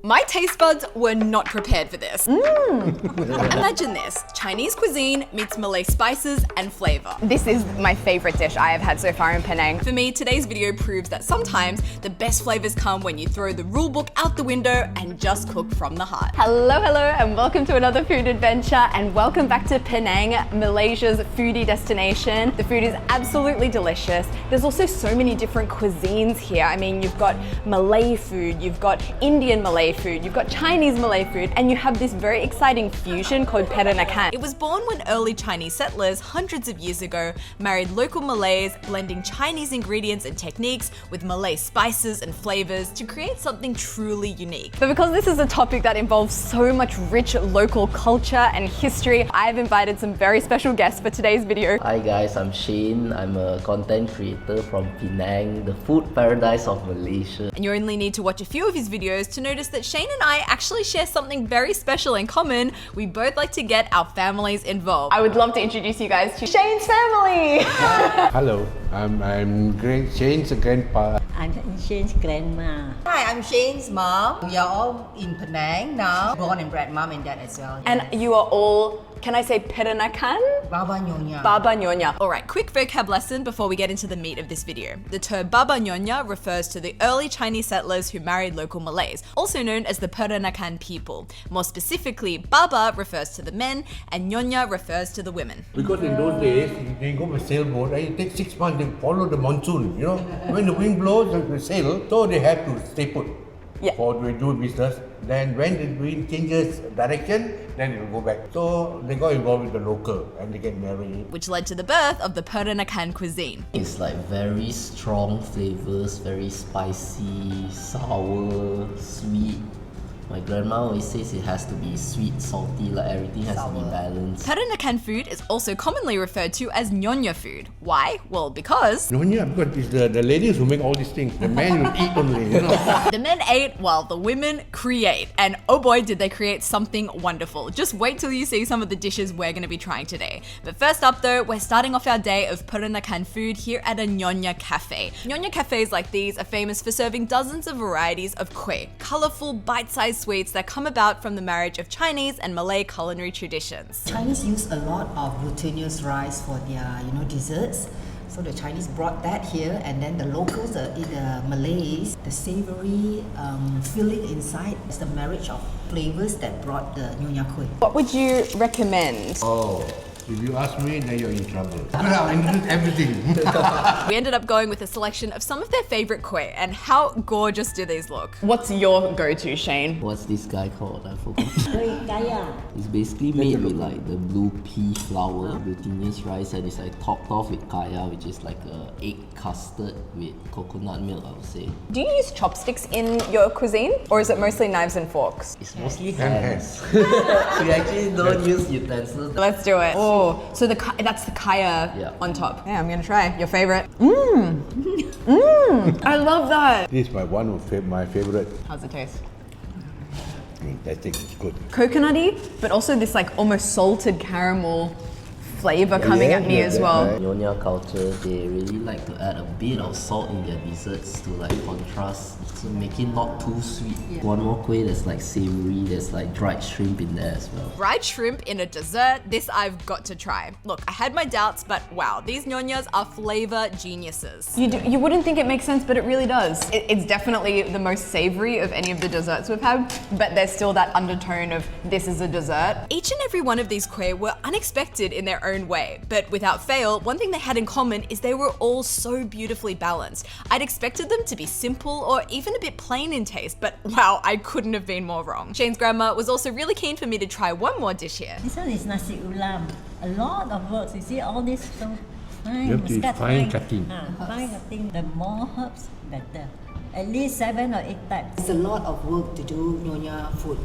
My taste buds were not prepared for this. Imagine this, Chinese cuisine meets Malay spices and flavor. This is my favorite dish I have had so far in Penang. For me, today's video proves that sometimes the best flavors come when you throw the rule book out the window and just cook from the heart. Hello, and welcome to another food adventure, and welcome back to Penang, Malaysia's foodie destination. The food is absolutely delicious. There's also so many different cuisines here. I mean, you've got Malay food, you've got Indian Malay food, you've got Chinese Malay food, and you have this very exciting fusion called Perenakan. It was born when early Chinese settlers, hundreds of years ago, married local Malays, blending Chinese ingredients and techniques with Malay spices and flavors to create something truly unique. But because this is a topic that involves so much rich local culture and history, I've invited some very special guests for today's video. Hi guys, I'm Shane. I'm a content creator from Penang, the food paradise of Malaysia. And you only need to watch a few of his videos to notice that Shane and I actually share something very special in common. We both like to get our families involved. I would love to introduce you guys to Shane's family. Hello, I'm Shane's grandpa. I'm Shane's grandma. Hi, I'm Shane's mom. We are all in Penang now. Born and bred mom and dad as well. And you are all, can I say Perenakan? Baba Nyonya. Baba Nyonya. Alright, quick vocab lesson before we get into the meat of this video. The term Baba Nyonya refers to the early Chinese settlers who married local Malays, also known as the Peranakan people. More specifically, Baba refers to the men and Nyonya refers to the women. Because in those days, they go by sailboat and it takes 6 months to follow the monsoon, you know. When the wind blows, they sail, so they have to stay put for doing business. Then when the wind changes direction, then it will go back. So they got involved with the local and they get married. Which led to the birth of the Peranakan cuisine. It's like very strong flavors, very spicy, sour, sweet. My grandma always says it has to be sweet, salty, like everything has to be balanced. Peranakan food is also commonly referred to as Nyonya food. Why? Well, because Nyonya, because it's the ladies who make all these things. The men will eat only, you know. the men ate while the women create. And oh boy, did they create something wonderful. Just wait till you see some of the dishes we're going to be trying today. But first up though, we're starting off our day of Peranakan food here at a Nyonya cafe. Nyonya cafes like these are famous for serving dozens of varieties of kueh, colorful, bite-sized sweets that come about from the marriage of Chinese and Malay culinary traditions. Chinese use a lot of glutinous rice for their, desserts. So the Chinese brought that here, and then the locals, the Malays, the savory filling inside is the marriage of flavors that brought the Nyonya kueh. What would you recommend? Oh, if you ask me, then you're in trouble. I'll include everything. We ended up going with a selection of some of their favorite kueh, and how gorgeous do these look? What's your go-to, Shane? What's this guy called? I forgot. Kaya. It's basically made with like the blue pea flour, glutinous rice, and it's like topped off with kaya, which is like a egg custard with coconut milk, I would say. Do you use chopsticks in your cuisine, or is it mostly knives and forks? It's mostly hands. We actually don't use utensils. Let's do it. Oh, so that's the kaya on top. Yeah, I'm gonna try. Your favorite? I love that. This is one of my favorite. How's it taste? Fantastic, it's good. Coconutty, but also this like almost salted caramel flavor coming at me as well. Nyonya culture, they really like to add a bit of salt in their desserts to like contrast, to make it not too sweet. One more kueh that's like savory, there's like dried shrimp in there as well. Dried shrimp in a dessert, this I've got to try. Look, I had my doubts, but wow, these Nyonyas are flavor geniuses. You wouldn't think it makes sense, but it really does. It's definitely the most savory of any of the desserts we've had, but there's still that undertone of this is a dessert. Each and every one of these kueh were unexpected in their own way, but without fail, one thing they had in common is they were all so beautifully balanced. I'd expected them to be simple or even a bit plain in taste, but wow, I couldn't have been more wrong. Shane's grandma was also really keen for me to try one more dish here. This one is Nasi ulam. A lot of works. You see all this so fine. You have to muscat fine cutting. Fine cutting. The more herbs, better. At least 7 or 8 types. It's a lot of work to do Nyonya food,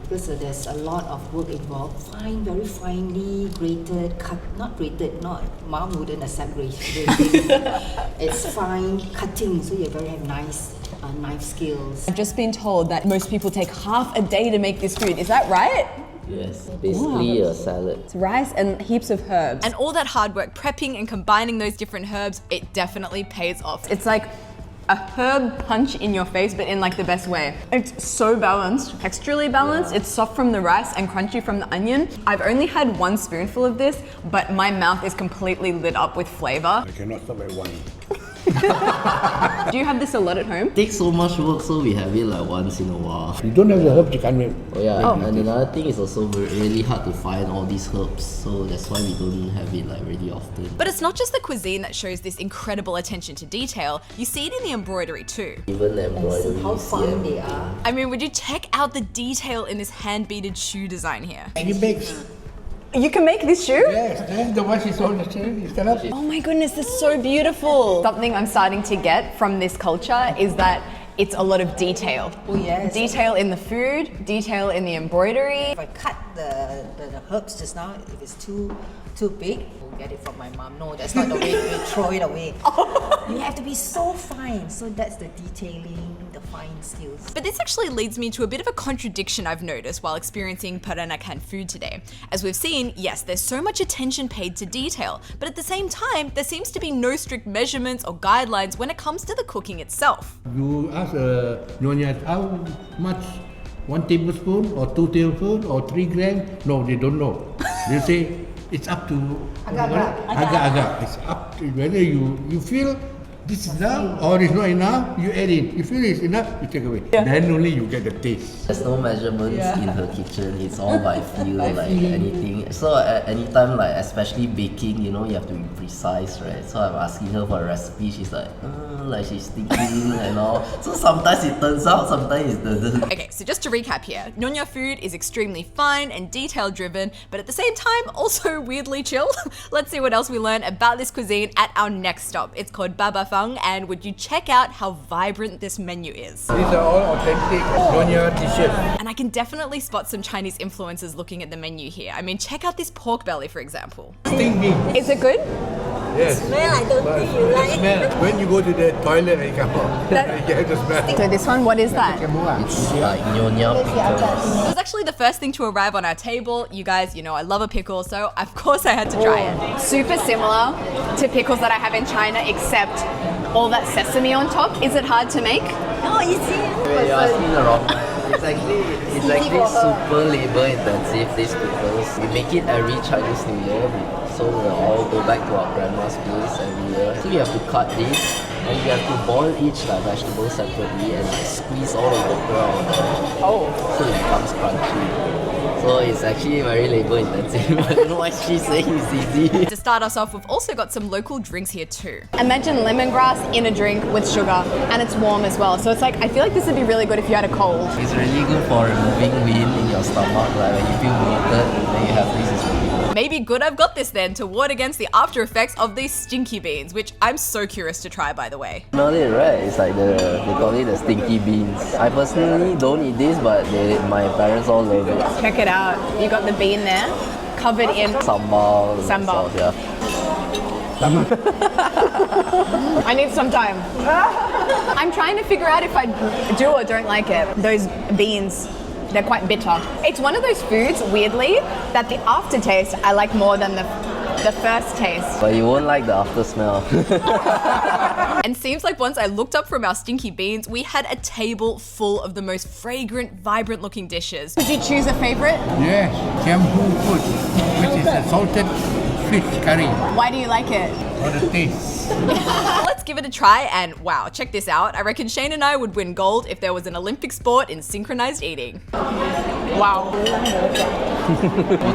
because there's a lot of work involved. Fine, very finely grated, cut, not mom wouldn't accept grating. It's fine cutting, so you have very nice knife skills. I've just been told that most people take half a day to make this food. Is that right? Yes, basically a salad. It's rice and heaps of herbs. And all that hard work prepping and combining those different herbs, it definitely pays off. It's like a herb punch in your face, but in like the best way. It's so balanced, texturally balanced. It's soft from the rice and crunchy from the onion. I've only had one spoonful of this, but my mouth is completely lit up with flavor. I cannot stop at one. Do you have this a lot at home? It takes so much work, so we have it like once in a while. You don't have the herbs, you can't make. Oh yeah, and another thing is also really hard to find all these herbs, so that's why we don't have it like really often. But it's not just the cuisine that shows this incredible attention to detail, you see it in the embroidery too. Even the embroidery, How you see fine everything. they are. I mean, would you check out the detail in this hand-beaded shoe design here? She makes. You can make this shoe? Yes, that's the one she sold yesterday. Stand up. Oh my goodness, this is so beautiful. Something I'm starting to get from this culture is that it's a lot of detail. Oh yes. Detail in the food, detail in the embroidery. If I cut the herbs just now, if it's too big, we'll get it from my mom. No, that's not the way we throw it away. You have to be so fine. So that's the detailing, the fine skills. But this actually leads me to a bit of a contradiction I've noticed while experiencing Peranakan food today. As we've seen, yes, there's so much attention paid to detail, but at the same time, there seems to be no strict measurements or guidelines when it comes to the cooking itself. You ask Nyonya how much, 1 tablespoon or 2 tablespoons or 3 grams? No, they don't know. They say it's up to agak-agak. It's up to whether you feel this is enough or it's not enough, you add in. You feel it's enough, you take away. Then only you get the taste. There's no measurements in her kitchen, it's all by feel, like anything. So at any time, like especially baking, you know, you have to be precise, right? So I'm asking her for a recipe, she's like she's thinking and all. So sometimes it turns out, sometimes it doesn't. Okay, so just to recap here, Nyonya food is extremely fine and detail driven, but at the same time, also weirdly chill. Let's see what else we learn about this cuisine at our next stop. It's called Baba Fang, and would you check out how vibrant this menu is? These are all authentic Nyonya dishes. And I can definitely spot some Chinese influences looking at the menu here. I mean, check out this pork belly, for example. Sting beans. Is it good? Yes. Smell, I don't think you like. Smell. When you go to the toilet and you come out, you have to smell. So this one, what is that? It's like Nyonya pickles. It was actually the first thing to arrive on our table. You guys, you know I love a pickle, so of course I had to try it. Super similar to pickles that I have in China, except all that sesame on top. Is it hard to make? No, easy. Wait, you're asking the wrong one. It's actually super labor intensive, these pickles. We make it every Chinese New Year. So we'll all go back to our grandma's place every year. So you have to cut this, and you have to boil each like vegetable separately and like squeeze all the water out. So it becomes crunchy. So it's actually very labor intensive. I don't know why she's saying it's easy. To start us off, we've also got some local drinks here too. Imagine lemongrass in a drink with sugar, and it's warm as well. So it's like, I feel like this would be really good if you had a cold. It's really good for removing wind in your stomach. Like when you feel bloated, then you have this, it's really good. Maybe good I've got this then to ward against the after effects of these stinky beans, which I'm so curious to try, by the way. Smell it, right? It's like they call it the stinky beans. I personally don't eat this, but my parents all love it. Check it out. You got the bean there, covered in Sambal. Sambal. Sauce, yeah. I need some time. I'm trying to figure out if I do or don't like it. Those beans, they're quite bitter. It's one of those foods, weirdly, that the aftertaste I like more than the first taste. But you won't like the after smell. And seems like once I looked up from our stinky beans, we had a table full of the most fragrant, vibrant looking dishes. Would you choose a favorite? Yes, Kiambu food, which is a salted fish curry Why do you like it? for the taste. Let's give it a try, and wow, check this out. I reckon Shane and I would win gold if there was an Olympic sport in synchronized eating. Wow.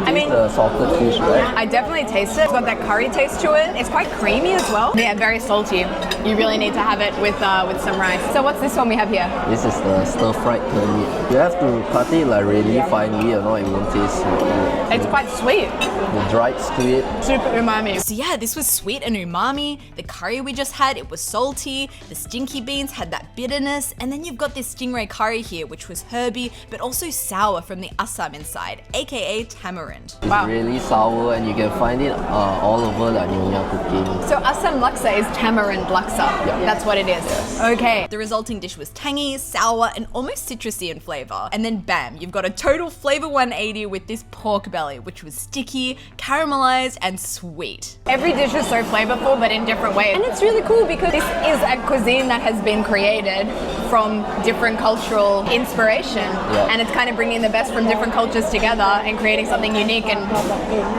I mean, The salted fish, right? I definitely taste it. It's got that curry taste to it. It's quite creamy as well. Yeah, very salty. You really need to have it with some rice. So what's this one we have here? This is the stir-fried curry. You have to cut it like really finely, or not it won't taste sweet. It's quite sweet. The dried squid. Super umami. So yeah, this was sweet and umami. The curry we just had, it was salty. The stinky beans had that bitterness. And then you've got this stingray curry here, which was herby, but also sour from the asam inside, aka tamarind. Wow. Really sour, and you can find it all over the Nyonya cooking. So asam laksa is tamarind laksa. Yeah. That's what it is. Yes. Okay. The resulting dish was tangy, sour, and almost citrusy in flavor. And then bam, you've got a total flavor 180 with this pork belly, which was sticky, caramelized, and sweet. Every dish is so flavorful, but in different ways. And it's really cool cool because this is a cuisine that has been created from different cultural inspiration, and it's kind of bringing the best from different cultures together and creating something unique and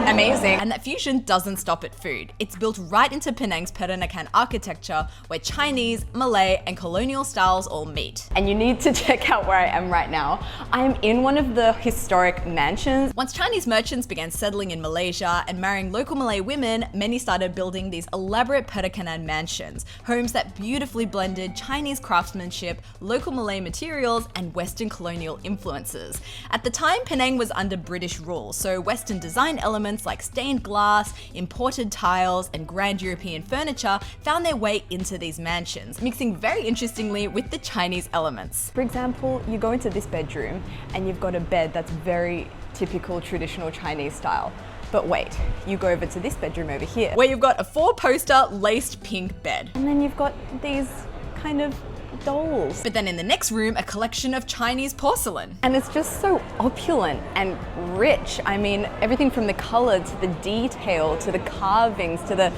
amazing. And that fusion doesn't stop at food. It's built right into Penang's Peranakan architecture, where Chinese, Malay, and colonial styles all meet. And you need to check out where I am right now. I am in one of the historic mansions. Once Chinese merchants began settling in Malaysia and marrying local Malay women, many started building these elaborate Perenakan mansions, homes that beautifully blended Chinese craftsmanship, local Malay materials, and Western colonial influences. At the time, Penang was under British rule, so Western design elements like stained glass, imported tiles, and grand European furniture found their way into these mansions, mixing very interestingly with the Chinese elements. For example, you go into this bedroom and you've got a bed that's very typical traditional Chinese style. But wait, you go over to this bedroom over here, where you've got a 4-poster laced pink bed. And then you've got these kind of dolls. But then in the next room, a collection of Chinese porcelain. And it's just so opulent and rich. I mean, everything from the color to the detail, to the carvings, to the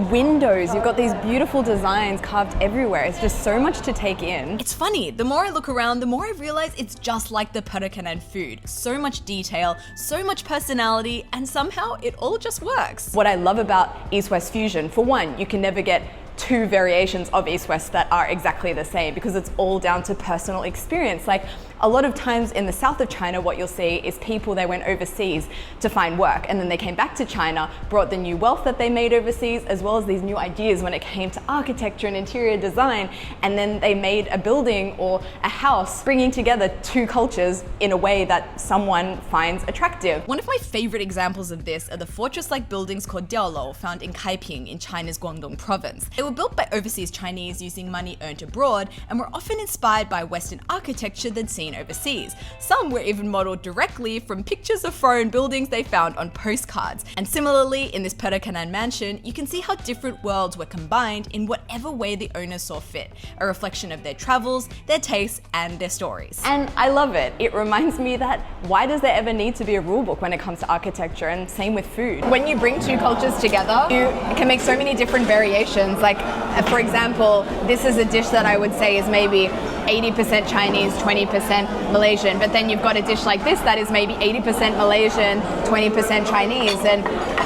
windows. You've got these beautiful designs carved everywhere. It's just so much to take in. It's funny, the more I look around, the more I realize it's just like the Peranakan food. So much detail, so much personality, and somehow it all just works. What I love about East-West fusion, for one, you can never get two variations of East-West that are exactly the same because it's all down to personal experience. Like, a lot of times in the south of China, what you'll see is people, they went overseas to find work and then they came back to China, brought the new wealth that they made overseas, as well as these new ideas when it came to architecture and interior design, and then they made a building or a house, bringing together two cultures in a way that someone finds attractive. One of my favorite examples of this are the fortress-like buildings called Diaolou, found in Kaiping in China's Guangdong province. They were built by overseas Chinese using money earned abroad and were often inspired by Western architecture they'd seen overseas. Some were even modeled directly from pictures of foreign buildings they found on postcards. And similarly, in this Perenakan mansion, you can see how different worlds were combined in whatever way the owners saw fit, a reflection of their travels, their tastes, and their stories. And I love it. It reminds me that why does there ever need to be a rule book when it comes to architecture, and same with food. When you bring two cultures together, you can make so many different variations. Like, for example, this is a dish that I would say is maybe 80% Chinese, 20% Malaysian, but then you've got a dish like this that is maybe 80% Malaysian, 20% Chinese, and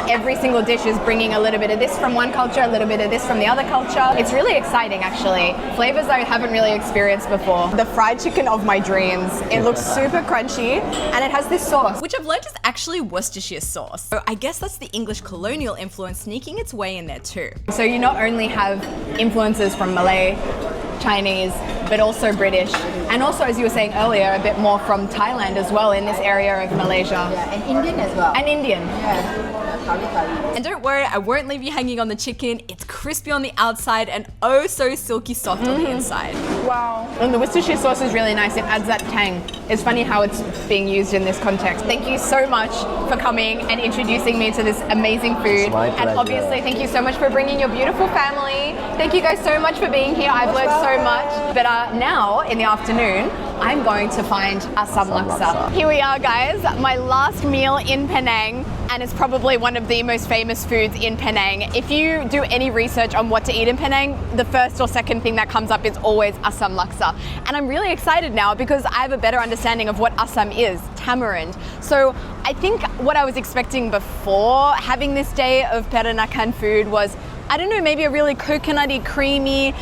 every single dish is bringing a little bit of this from one culture, a little bit of this from the other culture. It's really exciting, actually. Flavors I haven't really experienced before. The fried chicken of my dreams. It looks super crunchy, and it has this sauce, which I've learned is actually Worcestershire sauce. So I guess that's the English colonial influence sneaking its way in there too. So you not only have influences from Malay, Chinese, but also British, and also, as you were saying earlier, a bit more from Thailand as well in this area of Malaysia. Yeah, and Indian as well. And Indian. Yeah, curry. And don't worry, I won't leave you hanging on the chicken. It's crispy on the outside and oh so silky soft on the inside. Wow. And the Worcestershire sauce is really nice. It adds that tang. It's funny how it's being used in this context. Thank you so much for coming and introducing me to this amazing food. My And pleasure. obviously, thank you so much for bringing your beautiful family. Thank you guys so much for being here. I've learned so much. But now, in the afternoon, I'm going to find asam laksa. Here we are, guys. My last meal in Penang, and it's probably one of the most famous foods in Penang. If you do any research on what to eat in Penang, the first or second thing that comes up is always asam laksa. And I'm really excited now because I have a better understanding of what asam is, tamarind. So I think what I was expecting before having this day of Peranakan food was, I don't know, maybe a really coconutty, creamy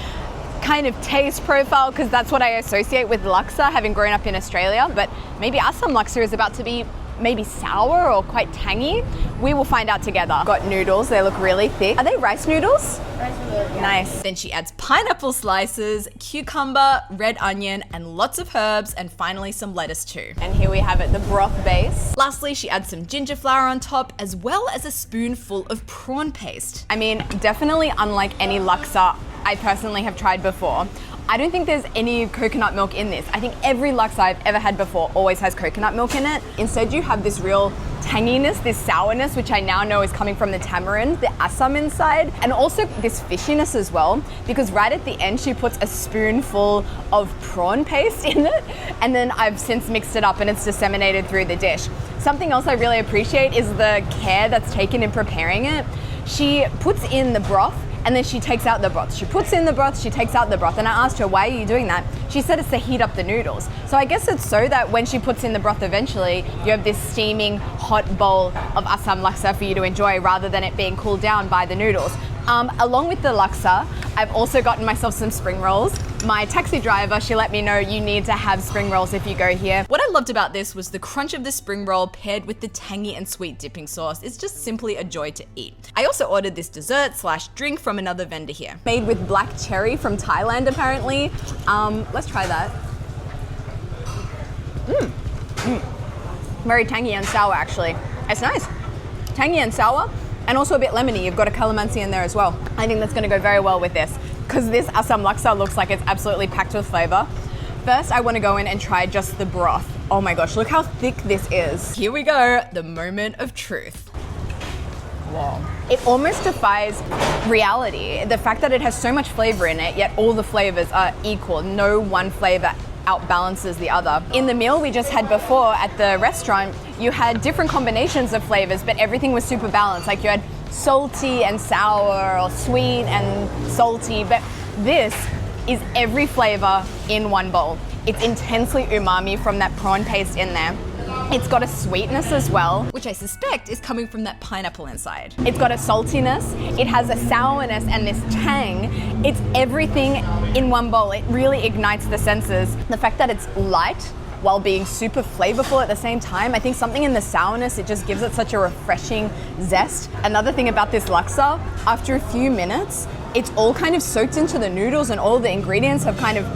kind of taste profile, because that's what I associate with laksa, having grown up in Australia. But maybe asam laksa is about to be maybe sour or quite tangy. We will find out together. Got noodles, they look really thick. Are they rice noodles? Rice noodles, yeah. Nice. Then she adds pineapple slices, cucumber, red onion, and lots of herbs, and finally some lettuce too. And here we have it, the broth base. Lastly, she adds some ginger flour on top, as well as a spoonful of prawn paste. I mean, definitely unlike any laksa I personally have tried before. I don't think there's any coconut milk in this. I think every laksa I've ever had before always has coconut milk in it. Instead, you have this real tanginess, this sourness, which I now know is coming from the tamarind, the asam inside, and also this fishiness as well, because right at the end, she puts a spoonful of prawn paste in it, and then I've since mixed it up and it's disseminated through the dish. Something else I really appreciate is the care that's taken in preparing it. She puts in the broth and then she takes out the broth. She puts in the broth, she takes out the broth. And I asked her, why are you doing that? She said it's to heat up the noodles. So I guess it's so that when she puts in the broth eventually, you have this steaming hot bowl of asam laksa for you to enjoy rather than it being cooled down by the noodles. Along with the laksa, I've also gotten myself some spring rolls. My taxi driver, she let me know you need to have spring rolls if you go here. What I loved about this was the crunch of the spring roll paired with the tangy and sweet dipping sauce. It's just simply a joy to eat. I also ordered this dessert/drink from another vendor here. Made with black cherry from Thailand, apparently. Let's try that. Very tangy and sour, actually. It's nice. Tangy and sour, and also a bit lemony. You've got a calamansi in there as well. I think that's gonna go very well with this, because this asam laksa looks like it's absolutely packed with flavor. First, I wanna go in and try just the broth. Oh my gosh, look how thick this is. Here we go, the moment of truth. Wow. It almost defies reality. The fact that it has so much flavor in it, yet all the flavors are equal. No one flavor outbalances the other. In the meal we just had before at the restaurant, you had different combinations of flavors, but everything was super balanced. Like you had salty and sour, or sweet and salty, but this is every flavor in one bowl. It's intensely umami from that prawn paste in there. It's got a sweetness as well, which I suspect is coming from that pineapple inside. It's got a saltiness, it has a sourness and this tang. It's everything in one bowl. It really ignites the senses. The fact that it's light while being super flavorful at the same time, I think something in the sourness, it just gives it such a refreshing zest. Another thing about this laksa, after a few minutes, it's all kind of soaked into the noodles and all the ingredients have kind of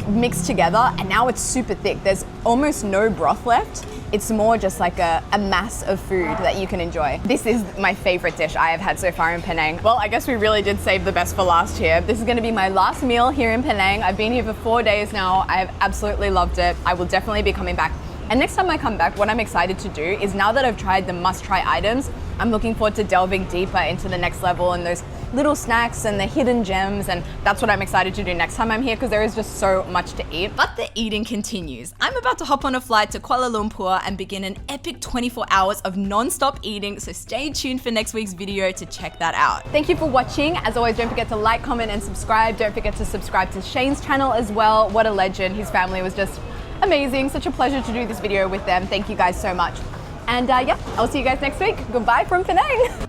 mixed together, and now it's super thick. There's almost no broth left. It's more just like a mass of food that you can enjoy. This is my favorite dish I have had so far in Penang. Well, I guess we really did save the best for last here. This is gonna be my last meal here in Penang. I've been here for 4 days now. I have absolutely loved it. I will definitely be coming back. And next time I come back, what I'm excited to do is, now that I've tried the must-try items, I'm looking forward to delving deeper into the next level and those little snacks and the hidden gems, and that's what I'm excited to do next time I'm here, because there is just so much to eat. But the eating continues. I'm about to hop on a flight to Kuala Lumpur and begin an epic 24 hours of non-stop eating, so stay tuned for next week's video to check that out. Thank you for watching. As always, don't forget to like, comment, and subscribe. Don't forget to subscribe to Shane's channel as well. What a legend. His family was just amazing. Such a pleasure to do this video with them. Thank you guys so much. And yeah, I'll see you guys next week. Goodbye from Penang.